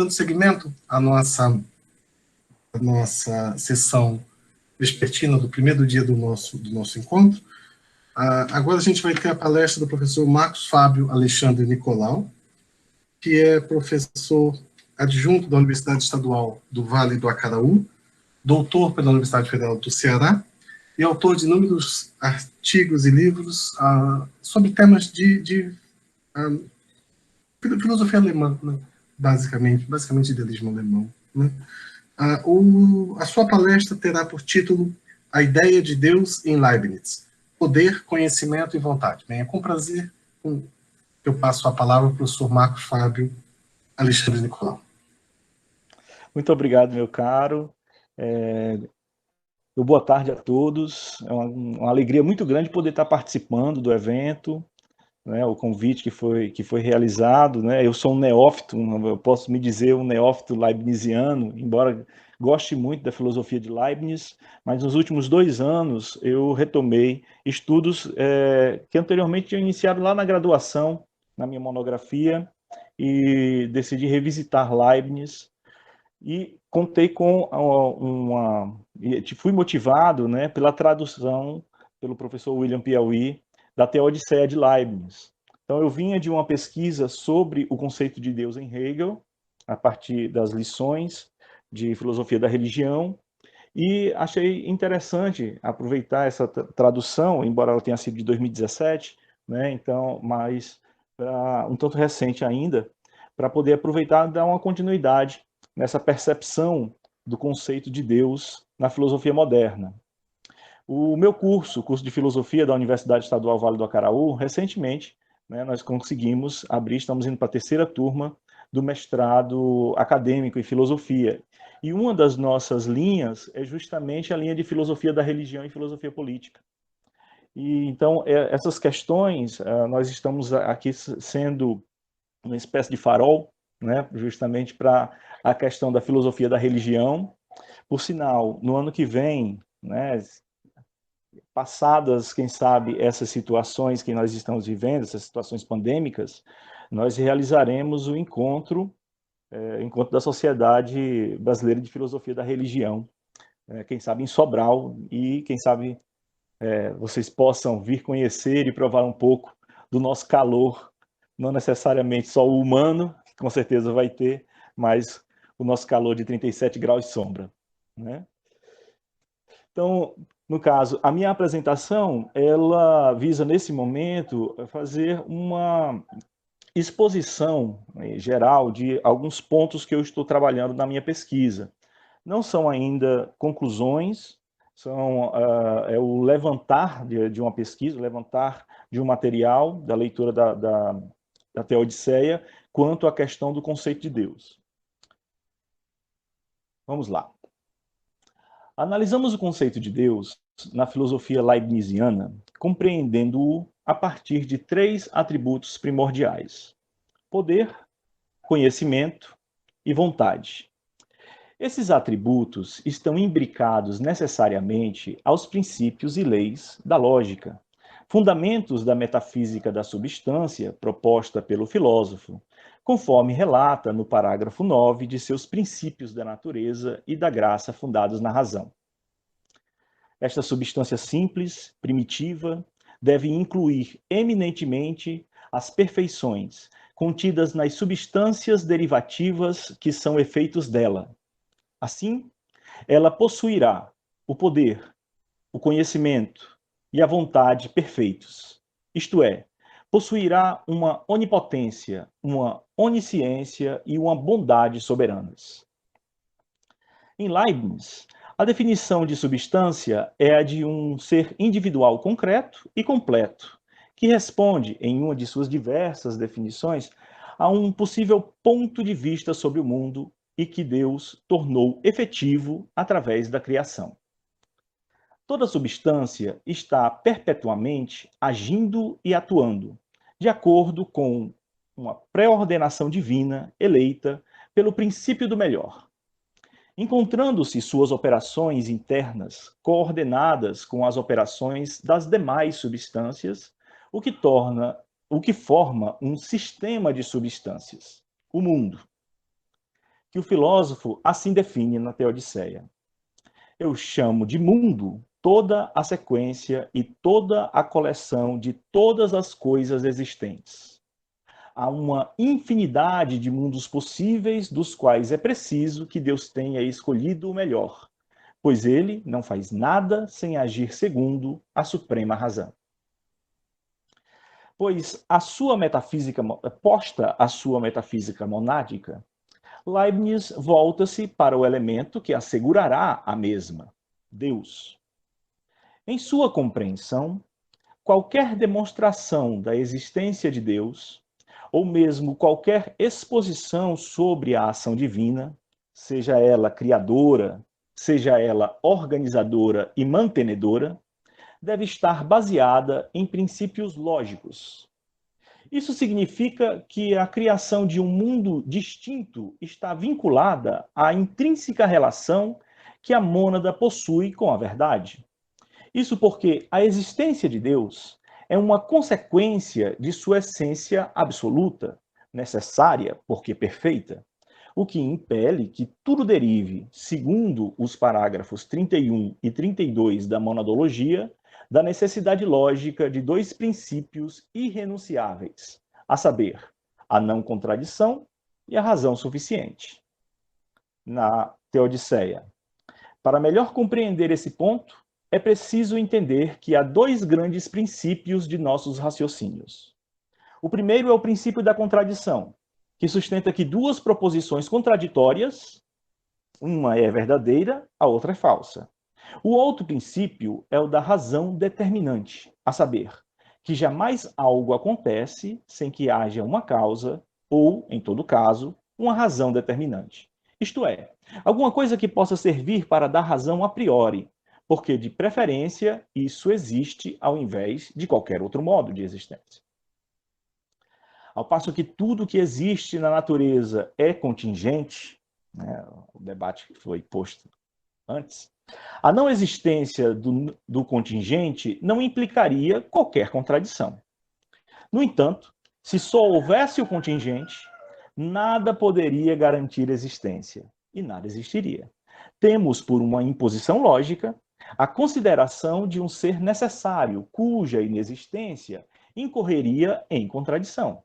dando seguimento à nossa sessão vespertina do primeiro dia do nosso encontro. Agora a gente vai ter a palestra do professor Marcos Fábio Alexandre Nicolau, que é professor adjunto da Universidade Estadual do Vale do Acaraú, doutor pela Universidade Federal do Ceará e autor de inúmeros artigos e livros sobre temas de filosofia alemã, né? basicamente idealismo alemão. Né? A sua palestra terá por título A Ideia de Deus em Leibniz, Poder, Conhecimento e Vontade. Bem, é com prazer que eu passo a palavra ao professor Marcos Fábio Alexandre Nicolau. Muito obrigado, meu caro. Boa tarde a todos. É uma alegria muito grande poder estar participando do evento, né, o convite que foi realizado. Né, eu sou um neófito, eu posso me dizer um neófito leibniziano, embora goste muito da filosofia de Leibniz, mas nos últimos 2 anos eu retomei estudos que anteriormente tinham iniciado lá na graduação, na minha monografia, e decidi revisitar Leibniz. E contei com fui motivado, né, pela tradução pelo professor William Piauí da Teodiceia de Leibniz. Então eu vinha de uma pesquisa sobre o conceito de Deus em Hegel, a partir das lições de filosofia da religião, e achei interessante aproveitar essa tradução, embora ela tenha sido de 2017, né, então, mas um tanto recente ainda, para poder aproveitar e dar uma continuidade nessa percepção do conceito de Deus na filosofia moderna. O meu curso, o curso de filosofia da Universidade Estadual Vale do Acaraú, recentemente, né, nós conseguimos abrir, estamos indo para a 3ª turma do mestrado acadêmico em filosofia. E uma das nossas linhas é justamente a linha de filosofia da religião e filosofia política. E então, essas questões, nós estamos aqui sendo uma espécie de farol, né, justamente para a questão da filosofia da religião. Por sinal, no ano que vem, né, passadas, quem sabe, essas situações que nós estamos vivendo, essas situações pandêmicas, nós realizaremos o encontro da Sociedade Brasileira de Filosofia da Religião, quem sabe em Sobral, e quem sabe vocês possam vir conhecer e provar um pouco do nosso calor, não necessariamente só o humano, que com certeza vai ter, mas o nosso calor de 37 graus de sombra, né? Então, no caso, a minha apresentação, ela visa, nesse momento, fazer uma exposição geral de alguns pontos que eu estou trabalhando na minha pesquisa. Não são ainda conclusões, é o levantar de uma pesquisa, o levantar de um material, da leitura da Teodiceia, quanto à questão do conceito de Deus. Vamos lá. Analisamos o conceito de Deus na filosofia leibniziana, compreendendo-o a partir de 3 atributos primordiais: poder, conhecimento e vontade. Esses atributos estão imbricados necessariamente aos princípios e leis da lógica, fundamentos da metafísica da substância proposta pelo filósofo, conforme relata no parágrafo 9 de seus Princípios da Natureza e da Graça fundados na razão. Esta substância simples, primitiva, deve incluir eminentemente as perfeições contidas nas substâncias derivativas que são efeitos dela. Assim, ela possuirá o poder, o conhecimento e a vontade perfeitos. Isto é, possuirá uma onipotência, uma onisciência e uma bondade soberanas. Em Leibniz, a definição de substância é a de um ser individual concreto e completo, que responde, em uma de suas diversas definições, a um possível ponto de vista sobre o mundo e que Deus tornou efetivo através da criação. Toda substância está perpetuamente agindo e atuando, de acordo com uma pré-ordenação divina eleita pelo princípio do melhor. Encontrando-se suas operações internas coordenadas com as operações das demais substâncias, o que forma um sistema de substâncias, o mundo. que o filósofo assim define na Teodiceia. Eu chamo de mundo toda a sequência e toda a coleção de todas as coisas existentes. Há uma infinidade de mundos possíveis, dos quais é preciso que Deus tenha escolhido o melhor, pois ele não faz nada sem agir segundo a suprema razão. Pois posta a sua metafísica monádica, Leibniz volta-se para o elemento que assegurará a mesma, Deus. Em sua compreensão, qualquer demonstração da existência de Deus, ou mesmo qualquer exposição sobre a ação divina, seja ela criadora, seja ela organizadora e mantenedora, deve estar baseada em princípios lógicos. Isso significa que a criação de um mundo distinto está vinculada à intrínseca relação que a mônada possui com a verdade. Isso porque a existência de Deus é uma consequência de sua essência absoluta, necessária porque perfeita, o que impele que tudo derive, segundo os parágrafos 31 e 32 da monadologia, da necessidade lógica de dois princípios irrenunciáveis, a saber, a não contradição e a razão suficiente. Na Teodiceia. Para melhor compreender esse ponto, é preciso entender que há dois grandes princípios de nossos raciocínios. O primeiro é o princípio da contradição, que sustenta que duas proposições contraditórias, uma é verdadeira, a outra é falsa. O outro princípio é o da razão determinante, a saber, que jamais algo acontece sem que haja uma causa ou, em todo caso, uma razão determinante. Isto é, alguma coisa que possa servir para dar razão a priori, porque, de preferência, isso existe ao invés de qualquer outro modo de existência. Ao passo que tudo que existe na natureza é contingente, né, o debate que foi posto antes, a não existência do contingente não implicaria qualquer contradição. No entanto, se só houvesse o contingente, nada poderia garantir existência e nada existiria. Temos, por uma imposição lógica, a consideração de um ser necessário, cuja inexistência incorreria em contradição,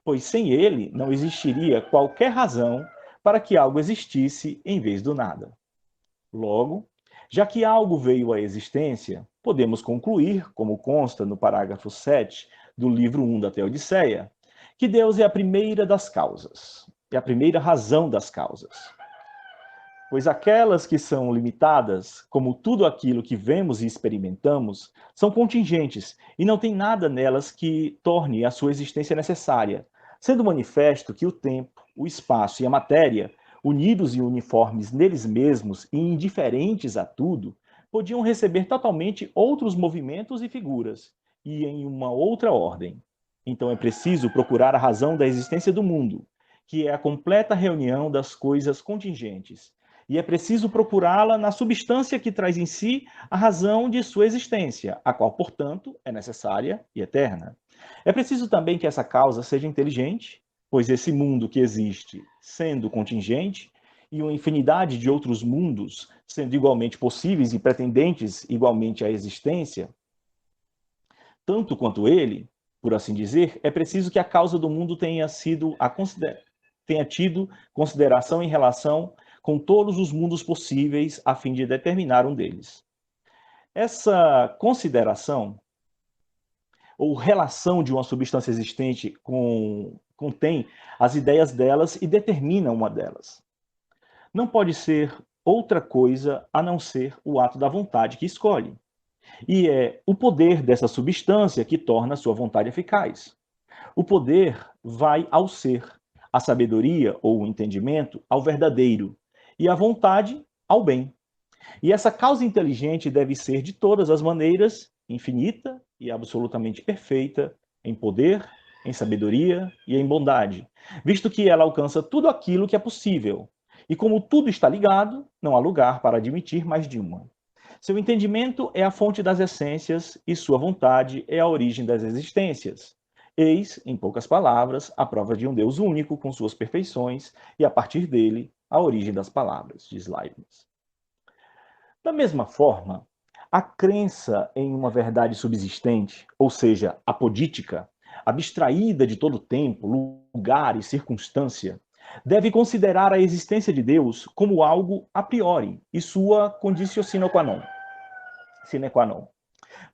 pois sem ele não existiria qualquer razão para que algo existisse em vez do nada. Logo, já que algo veio à existência, podemos concluir, como consta no parágrafo 7 do livro 1 da Teodiceia, que Deus é a primeira das causas, é a primeira razão das causas. Pois aquelas que são limitadas, como tudo aquilo que vemos e experimentamos, são contingentes e não tem nada nelas que torne a sua existência necessária, sendo manifesto que o tempo, o espaço e a matéria, unidos e uniformes neles mesmos e indiferentes a tudo, podiam receber totalmente outros movimentos e figuras, e em uma outra ordem. Então é preciso procurar a razão da existência do mundo, que é a completa reunião das coisas contingentes, e é preciso procurá-la na substância que traz em si a razão de sua existência, a qual, portanto, é necessária e eterna. É preciso também que essa causa seja inteligente, pois esse mundo que existe, sendo contingente, e uma infinidade de outros mundos, sendo igualmente possíveis e pretendentes igualmente à existência, tanto quanto ele, por assim dizer, é preciso que a causa do mundo tenha tido consideração em relação com todos os mundos possíveis, a fim de determinar um deles. Essa consideração, ou relação de uma substância existente contém as ideias delas e determina uma delas. Não pode ser outra coisa a não ser o ato da vontade que escolhe. E é o poder dessa substância que torna a sua vontade eficaz. O poder vai ao ser, a sabedoria ou o entendimento ao verdadeiro, e a vontade ao bem. E essa causa inteligente deve ser, de todas as maneiras, infinita e absolutamente perfeita, em poder, em sabedoria e em bondade, visto que ela alcança tudo aquilo que é possível. E como tudo está ligado, não há lugar para admitir mais de uma. Seu entendimento é a fonte das essências e sua vontade é a origem das existências. Eis, em poucas palavras, a prova de um Deus único com suas perfeições e, a partir dele, a origem das palavras, diz Leibniz. Da mesma forma, a crença em uma verdade subsistente, ou seja, apodítica, abstraída de todo tempo, lugar e circunstância, deve considerar a existência de Deus como algo a priori e sua conditio sine qua non.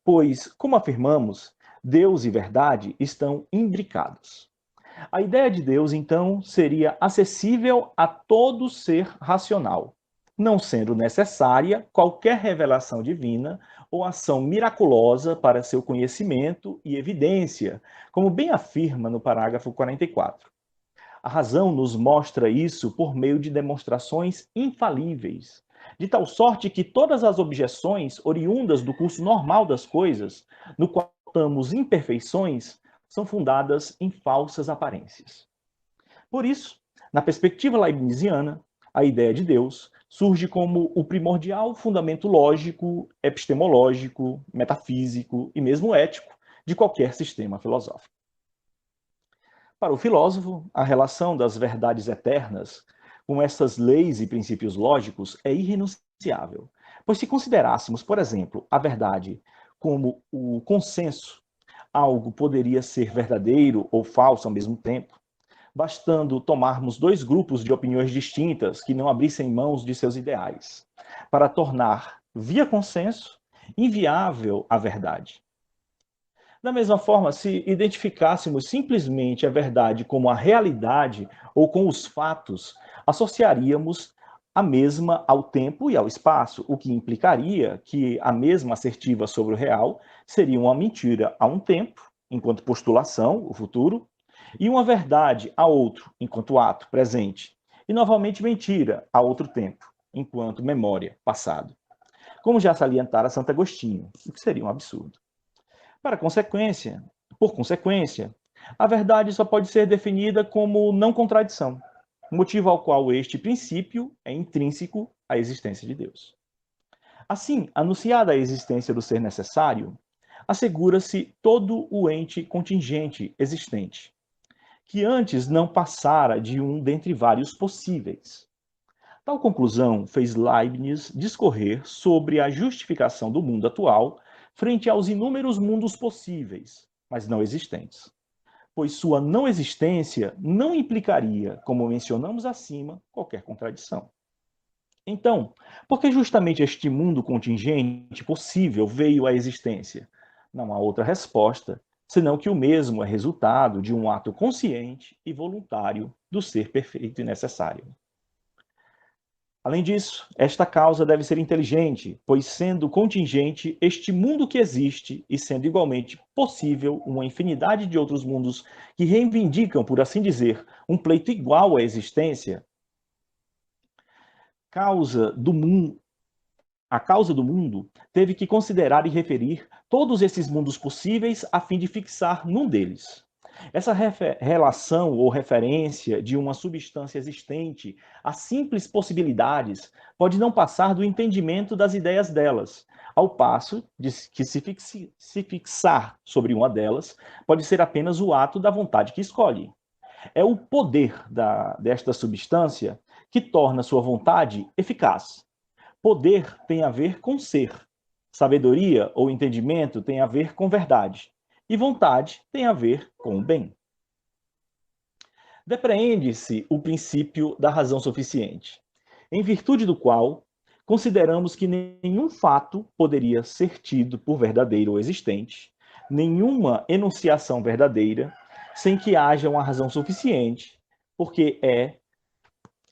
Pois, como afirmamos, Deus e verdade estão imbricados. A ideia de Deus, então, seria acessível a todo ser racional, não sendo necessária qualquer revelação divina ou ação miraculosa para seu conhecimento e evidência, como bem afirma no parágrafo 44. A razão nos mostra isso por meio de demonstrações infalíveis, de tal sorte que todas as objeções oriundas do curso normal das coisas, no qual notamos imperfeições, são fundadas em falsas aparências. Por isso, na perspectiva leibniziana, a ideia de Deus surge como o primordial fundamento lógico, epistemológico, metafísico e mesmo ético de qualquer sistema filosófico. Para o filósofo, a relação das verdades eternas com essas leis e princípios lógicos é irrenunciável, pois se considerássemos, por exemplo, a verdade como o consenso, algo poderia ser verdadeiro ou falso ao mesmo tempo, bastando tomarmos dois grupos de opiniões distintas que não abrissem mãos de seus ideais, para tornar, via consenso, inviável a verdade. Da mesma forma, se identificássemos simplesmente a verdade como a realidade ou com os fatos, associaríamos a mesma ao tempo e ao espaço, o que implicaria que a mesma assertiva sobre o real seria uma mentira a um tempo, enquanto postulação, o futuro, e uma verdade a outro, enquanto ato, presente, e novamente mentira a outro tempo, enquanto memória, passado. Como já salientara Santo Agostinho, o que seria um absurdo. Por consequência, a verdade só pode ser definida como não contradição, motivo ao qual este princípio é intrínseco à existência de Deus. Assim, anunciada a existência do ser necessário, assegura-se todo o ente contingente existente, que antes não passara de um dentre vários possíveis. Tal conclusão fez Leibniz discorrer sobre a justificação do mundo atual frente aos inúmeros mundos possíveis, mas não existentes, pois sua não existência não implicaria, como mencionamos acima, qualquer contradição. Então, por que justamente este mundo contingente possível veio à existência? Não há outra resposta, senão que o mesmo é resultado de um ato consciente e voluntário do ser perfeito e necessário. Além disso, esta causa deve ser inteligente, pois sendo contingente este mundo que existe e sendo igualmente possível uma infinidade de outros mundos que reivindicam, por assim dizer, um pleito igual à existência, a causa do mundo teve que considerar e referir todos esses mundos possíveis a fim de fixar num deles. Essa relação ou referência de uma substância existente a simples possibilidades pode não passar do entendimento das ideias delas, ao passo de que se fixar sobre uma delas pode ser apenas o ato da vontade que escolhe. É o poder desta substância que torna sua vontade eficaz. Poder tem a ver com ser. Sabedoria ou entendimento tem a ver com verdade. E vontade tem a ver com o bem. Depreende-se o princípio da razão suficiente, em virtude do qual consideramos que nenhum fato poderia ser tido por verdadeiro ou existente, nenhuma enunciação verdadeira, sem que haja uma razão suficiente, porque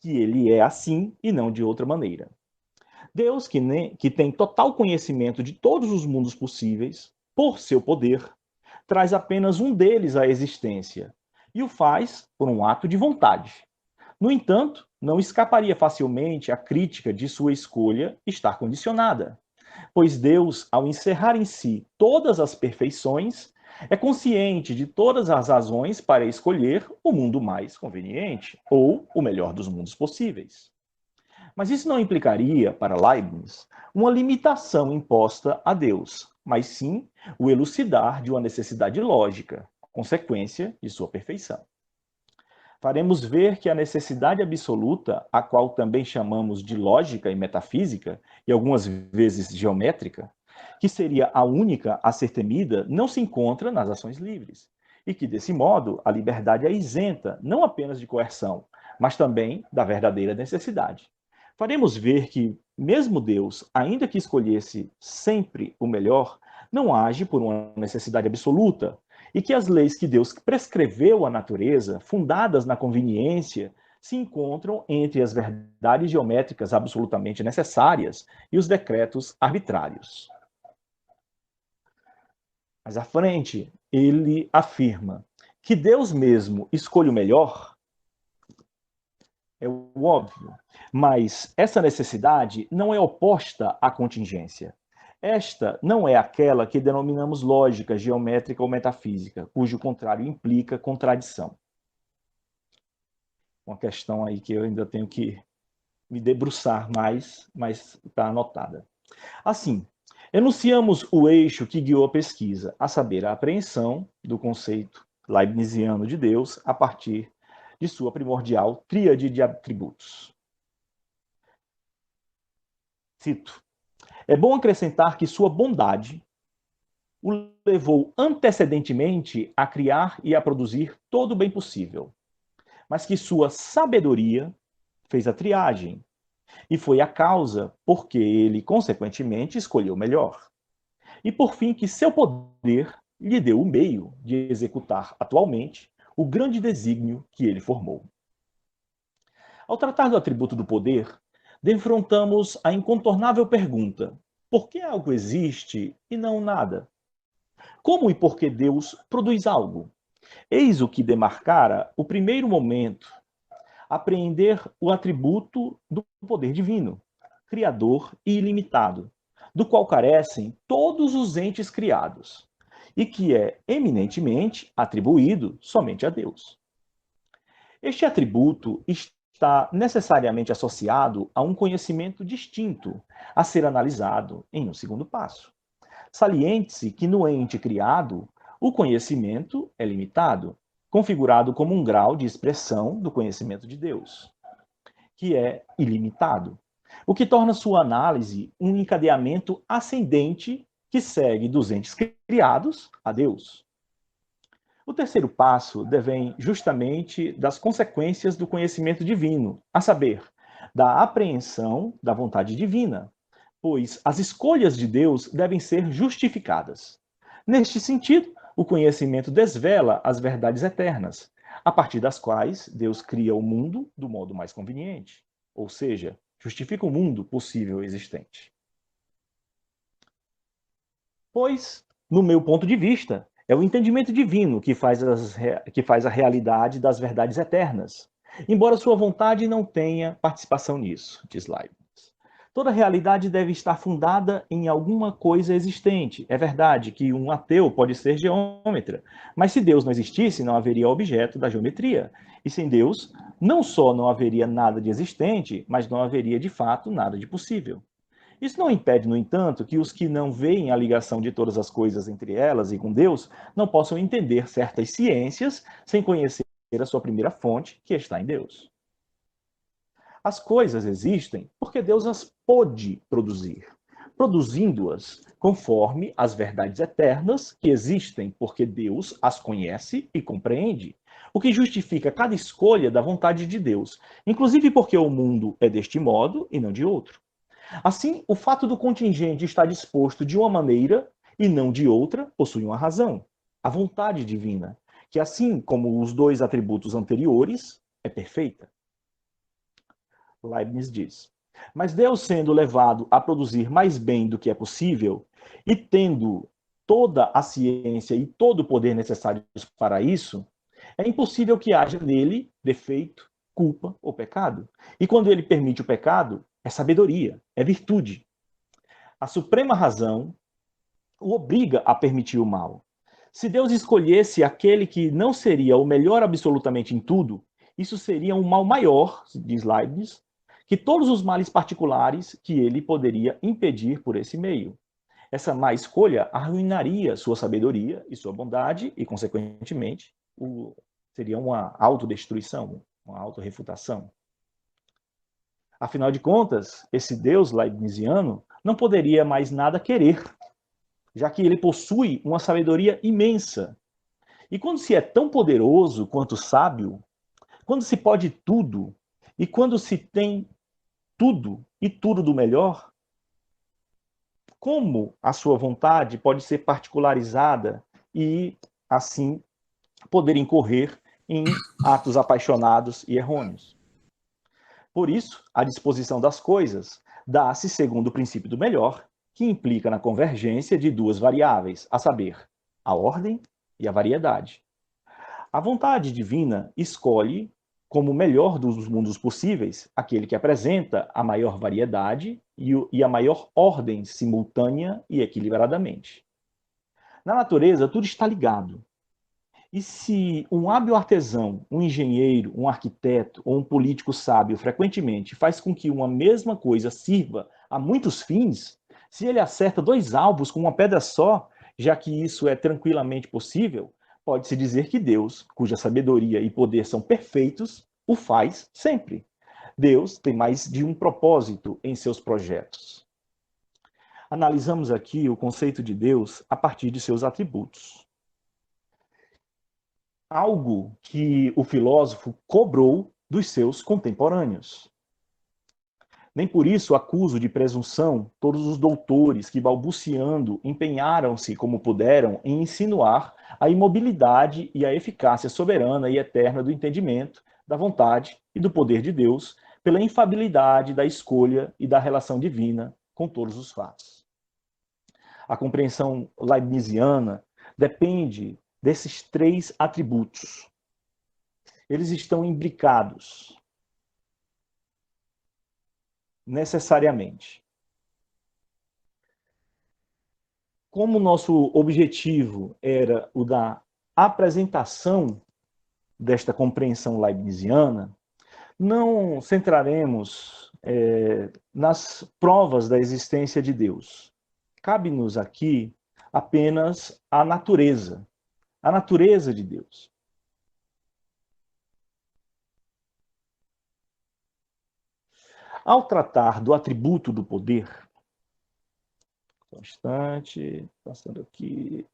que ele é assim e não de outra maneira. Deus, que tem total conhecimento de todos os mundos possíveis, por seu poder, traz apenas um deles à existência, e o faz por um ato de vontade. No entanto, não escaparia facilmente à crítica de sua escolha estar condicionada, pois Deus, ao encerrar em si todas as perfeições, é consciente de todas as razões para escolher o mundo mais conveniente, ou o melhor dos mundos possíveis. Mas isso não implicaria, para Leibniz, uma limitação imposta a Deus, mas sim o elucidar de uma necessidade lógica, consequência de sua perfeição. Faremos ver que a necessidade absoluta, a qual também chamamos de lógica e metafísica, e algumas vezes geométrica, que seria a única a ser temida, não se encontra nas ações livres. E que, desse modo, a liberdade é isenta, não apenas de coerção, mas também da verdadeira necessidade. Faremos ver que, mesmo Deus, ainda que escolhesse sempre o melhor, não age por uma necessidade absoluta, e que as leis que Deus prescreveu à natureza, fundadas na conveniência, se encontram entre as verdades geométricas absolutamente necessárias e os decretos arbitrários. Mais à frente, ele afirma que Deus mesmo escolhe o melhor. É o óbvio, mas essa necessidade não é oposta à contingência. Esta não é aquela que denominamos lógica, geométrica ou metafísica, cujo contrário implica contradição. Uma questão aí que eu ainda tenho que me debruçar mais, mas está anotada. Assim, enunciamos o eixo que guiou a pesquisa, a saber, a apreensão do conceito leibniziano de Deus a partir de sua primordial tríade de atributos. Cito: é bom acrescentar que sua bondade o levou antecedentemente a criar e a produzir todo o bem possível, mas que sua sabedoria fez a triagem, e foi a causa porque ele, consequentemente, escolheu o melhor. E, por fim, que seu poder lhe deu o meio de executar atualmente o grande desígnio que ele formou. Ao tratar do atributo do poder, defrontamos a incontornável pergunta: por que algo existe e não nada? Como e por que Deus produz algo? Eis o que demarcara o primeiro momento, apreender o atributo do poder divino, criador e ilimitado, do qual carecem todos os entes criados, e que é eminentemente atribuído somente a Deus. Este atributo está necessariamente associado a um conhecimento distinto, a ser analisado em um segundo passo. Saliente-se que no ente criado, o conhecimento é limitado, configurado como um grau de expressão do conhecimento de Deus, que é ilimitado, o que torna sua análise um encadeamento ascendente que segue dos entes criados a Deus. O terceiro passo devém justamente das consequências do conhecimento divino, a saber, da apreensão da vontade divina, pois as escolhas de Deus devem ser justificadas. Neste sentido, o conhecimento desvela as verdades eternas, a partir das quais Deus cria o mundo do modo mais conveniente, ou seja, justifica o mundo possível existente. Pois, no meu ponto de vista, é o entendimento divino que faz a realidade das verdades eternas, embora sua vontade não tenha participação nisso, diz Leibniz. Toda realidade deve estar fundada em alguma coisa existente. É verdade que um ateu pode ser geômetra, mas se Deus não existisse, não haveria objeto da geometria. E sem Deus, não só não haveria nada de existente, mas não haveria de fato nada de possível. Isso não impede, no entanto, que os que não veem a ligação de todas as coisas entre elas e com Deus não possam entender certas ciências sem conhecer a sua primeira fonte, que está em Deus. As coisas existem porque Deus as pôde produzir, produzindo-as conforme as verdades eternas que existem porque Deus as conhece e compreende, o que justifica cada escolha da vontade de Deus, inclusive porque o mundo é deste modo e não de outro. Assim, o fato do contingente estar disposto de uma maneira e não de outra possui uma razão, a vontade divina, que assim como os dois atributos anteriores, é perfeita. Leibniz diz: mas Deus sendo levado a produzir mais bem do que é possível, e tendo toda a ciência e todo o poder necessários para isso, é impossível que haja nele defeito, culpa ou pecado. E quando ele permite o pecado, é sabedoria, é virtude. A suprema razão o obriga a permitir o mal. Se Deus escolhesse aquele que não seria o melhor absolutamente em tudo, isso seria um mal maior, diz Leibniz, que todos os males particulares que ele poderia impedir por esse meio. Essa má escolha arruinaria sua sabedoria e sua bondade e, consequentemente, Seria uma autodestruição, uma autorrefutação. Afinal de contas, esse Deus leibniziano não poderia mais nada querer, já que ele possui uma sabedoria imensa. E quando se é tão poderoso quanto sábio, quando se pode tudo, e quando se tem tudo e tudo do melhor, como a sua vontade pode ser particularizada e, assim, poder incorrer em atos apaixonados e errôneos? Por isso, a disposição das coisas dá-se segundo o princípio do melhor, que implica na convergência de duas variáveis, a saber, a ordem e a variedade. A vontade divina escolhe, como o melhor dos mundos possíveis, aquele que apresenta a maior variedade e a maior ordem simultânea e equilibradamente. Na natureza, tudo está ligado. E se um hábil artesão, um engenheiro, um arquiteto ou um político sábio frequentemente faz com que uma mesma coisa sirva a muitos fins, se ele acerta 2 alvos com uma pedra só, já que isso é tranquilamente possível, pode-se dizer que Deus, cuja sabedoria e poder são perfeitos, o faz sempre. Deus tem mais de um propósito em seus projetos. Analisamos aqui o conceito de Deus a partir de seus atributos. Algo que o filósofo cobrou dos seus contemporâneos. Nem por isso acuso de presunção todos os doutores que, balbuciando, empenharam-se como puderam em insinuar a imobilidade e a eficácia soberana e eterna do entendimento, da vontade e do poder de Deus, pela infabilidade da escolha e da relação divina com todos os fatos. A compreensão leibniziana depende desses 3 atributos. Eles estão imbricados necessariamente. Como nosso objetivo era o da apresentação desta compreensão leibniziana, não centraremos nas provas da existência de Deus. Cabe-nos aqui apenas a natureza de Deus. Ao tratar do atributo do poder, constante, passando aqui.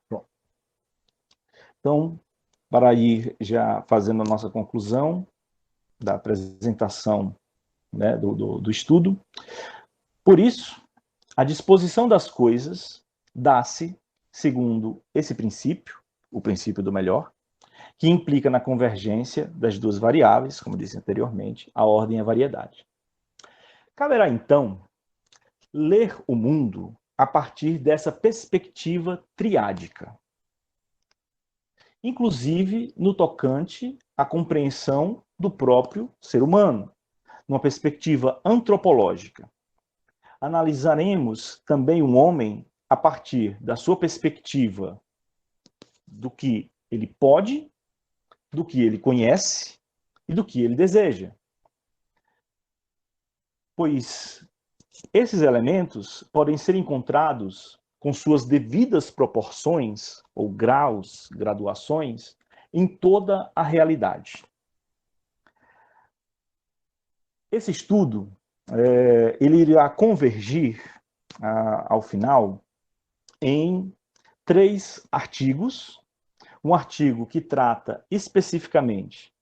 Pronto. Então, para ir já fazendo a nossa conclusão da apresentação, né, do estudo, por isso, a disposição das coisas dá-se segundo esse princípio, o princípio do melhor, que implica na convergência das duas variáveis, como disse anteriormente, a ordem e a variedade. Caberá, então, ler o mundo a partir dessa perspectiva triádica, inclusive no tocante à compreensão do próprio ser humano, numa perspectiva antropológica. Analisaremos também o homem a partir da sua perspectiva do que ele pode, do que ele conhece e do que ele deseja. Pois esses elementos podem ser encontrados com suas devidas proporções ou graus, graduações, em toda a realidade. Esse estudo, ele irá convergir, ao final, em 3 artigos. Um artigo que trata especificamente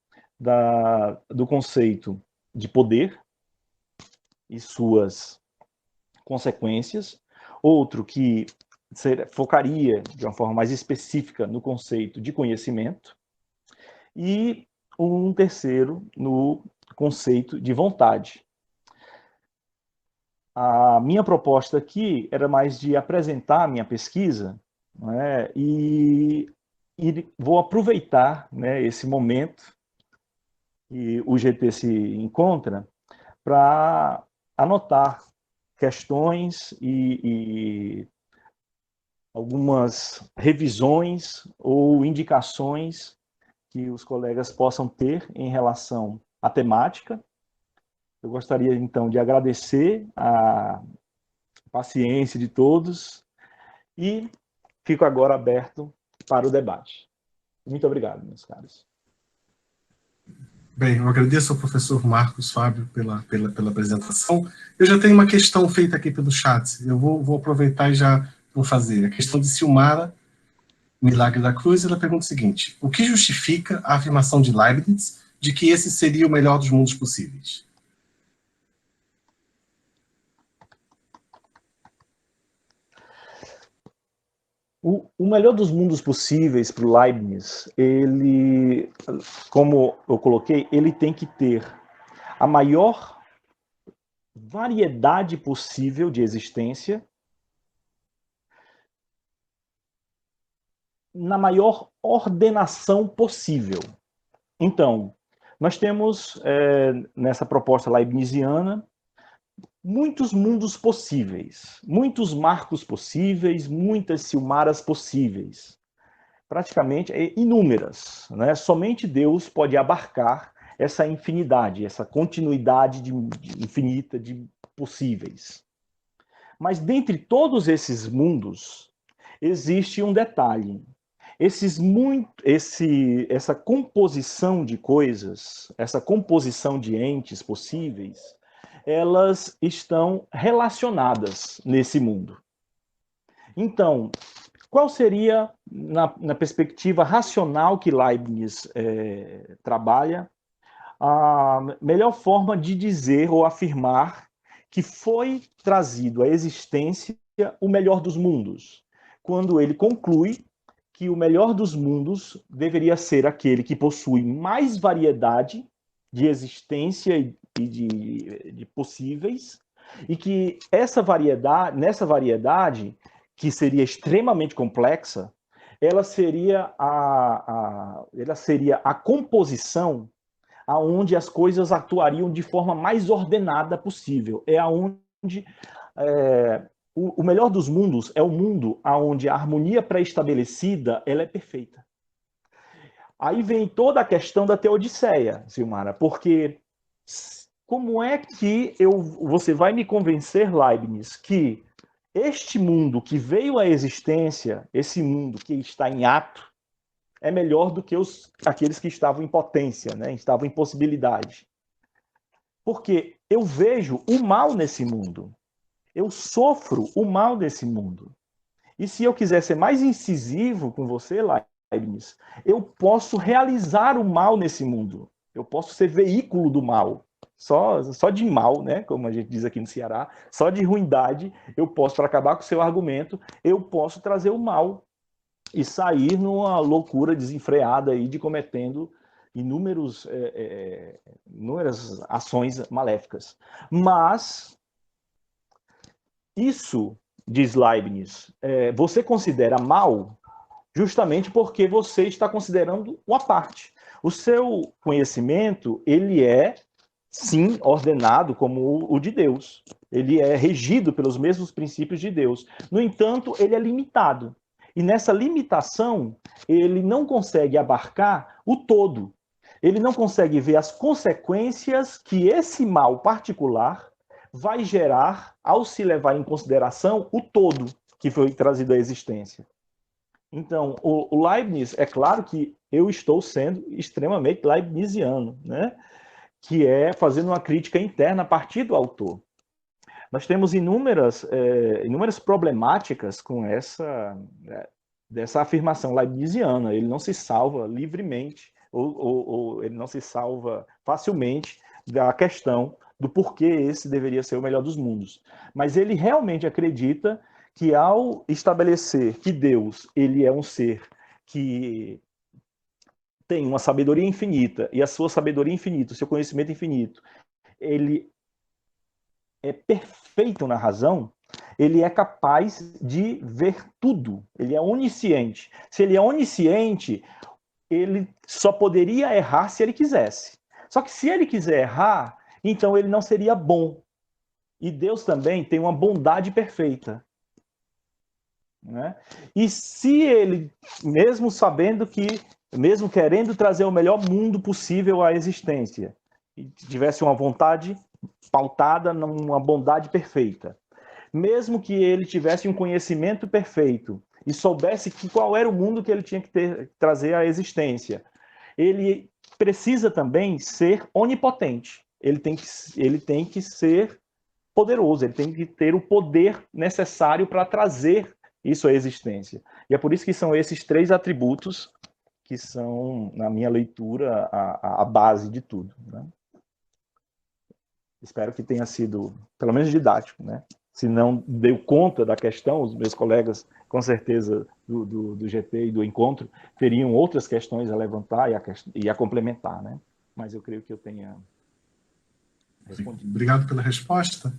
do conceito de poder e suas consequências. Outro que focaria de uma forma mais específica no conceito de conhecimento. E um terceiro no conceito de vontade. A minha proposta aqui era mais de apresentar a minha pesquisa, né, e vou aproveitar, né, esse momento que o GT se encontra para anotar questões e algumas revisões ou indicações que os colegas possam ter em relação à temática. Eu gostaria, então, de agradecer a paciência de todos e fico agora aberto para o debate. Muito obrigado, meus caros. Bem, eu agradeço ao professor Marcos Fábio pela apresentação. Eu já tenho uma questão feita aqui pelo chat. Eu vou aproveitar e já vou fazer. A questão de Silmara Milagre da Cruz, ela pergunta o seguinte: o que justifica a afirmação de Leibniz de que esse seria o melhor dos mundos possíveis? O melhor dos mundos possíveis para o Leibniz, ele, como eu coloquei, ele tem que ter a maior variedade possível de existência na maior ordenação possível. Então, nós temos, nessa proposta leibniziana, muitos mundos possíveis, muitos marcos possíveis, muitas Silmaras possíveis. Praticamente inúmeras, né? Somente Deus pode abarcar essa infinidade, essa continuidade infinita de possíveis. Mas dentre todos esses mundos, existe um detalhe. Essa composição de coisas, essa composição de entes possíveis, elas estão relacionadas nesse mundo. Então, qual seria, na perspectiva racional que Leibniz trabalha, a melhor forma de dizer ou afirmar que foi trazido à existência o melhor dos mundos? Quando ele conclui que o melhor dos mundos deveria ser aquele que possui mais variedade de existência e de possíveis, e que nessa variedade, que seria extremamente complexa, ela seria a composição aonde as coisas atuariam de forma mais ordenada possível. É aonde o melhor dos mundos é o mundo onde a harmonia pré-estabelecida ela é perfeita. Aí vem toda a questão da Teodiceia, Silmara, porque como é que você vai me convencer, Leibniz, que este mundo que veio à existência, esse mundo que está em ato, é melhor do que aqueles que estavam em potência, né? Estavam em possibilidade? Porque eu vejo o mal nesse mundo. Eu sofro o mal desse mundo. E se eu quiser ser mais incisivo com você, Leibniz, eu posso realizar o mal nesse mundo. Eu posso ser veículo do mal. Só de mal, né? Como a gente diz aqui no Ceará, só de ruindade, eu posso, para acabar com o seu argumento, eu posso trazer o mal e sair numa loucura desenfreada aí de cometendo inúmeras ações maléficas. Mas isso, diz Leibniz, você considera mal justamente porque você está considerando uma parte. O seu conhecimento, ele é, sim, ordenado como o de Deus. Ele é regido pelos mesmos princípios de Deus. No entanto, ele é limitado. E nessa limitação, ele não consegue abarcar o todo. Ele não consegue ver as consequências que esse mal particular vai gerar ao se levar em consideração o todo que foi trazido à existência. Então, o Leibniz, é claro que eu estou sendo extremamente leibniziano, né? Que é fazendo uma crítica interna a partir do autor. Nós temos inúmeras problemáticas com dessa afirmação leibniziana. Ele não se salva livremente, ou ele não se salva facilmente da questão do porquê esse deveria ser o melhor dos mundos. Mas ele realmente acredita que ao estabelecer que Deus ele é um ser que tem uma sabedoria infinita, e a sua sabedoria infinita, o seu conhecimento infinito, ele é perfeito na razão, ele é capaz de ver tudo, ele é onisciente. Se ele é onisciente, ele só poderia errar se ele quisesse. Só que se ele quiser errar, então ele não seria bom. E Deus também tem uma bondade perfeita. Né? E se ele, mesmo sabendo que mesmo querendo trazer o melhor mundo possível à existência, e tivesse uma vontade pautada numa bondade perfeita, mesmo que ele tivesse um conhecimento perfeito e soubesse qual era o mundo que ele tinha que trazer à existência, ele precisa também ser onipotente. Ele tem que ser poderoso, ele tem que ter o poder necessário para trazer isso à existência. E é por isso que são esses três atributos que são, na minha leitura, a base de tudo, né? Espero que tenha sido, pelo menos, didático, né? Se não deu conta da questão, os meus colegas, com certeza, do GT e do encontro, teriam outras questões a levantar e a complementar, né? Mas eu creio que eu tenha respondido. Obrigado pela resposta.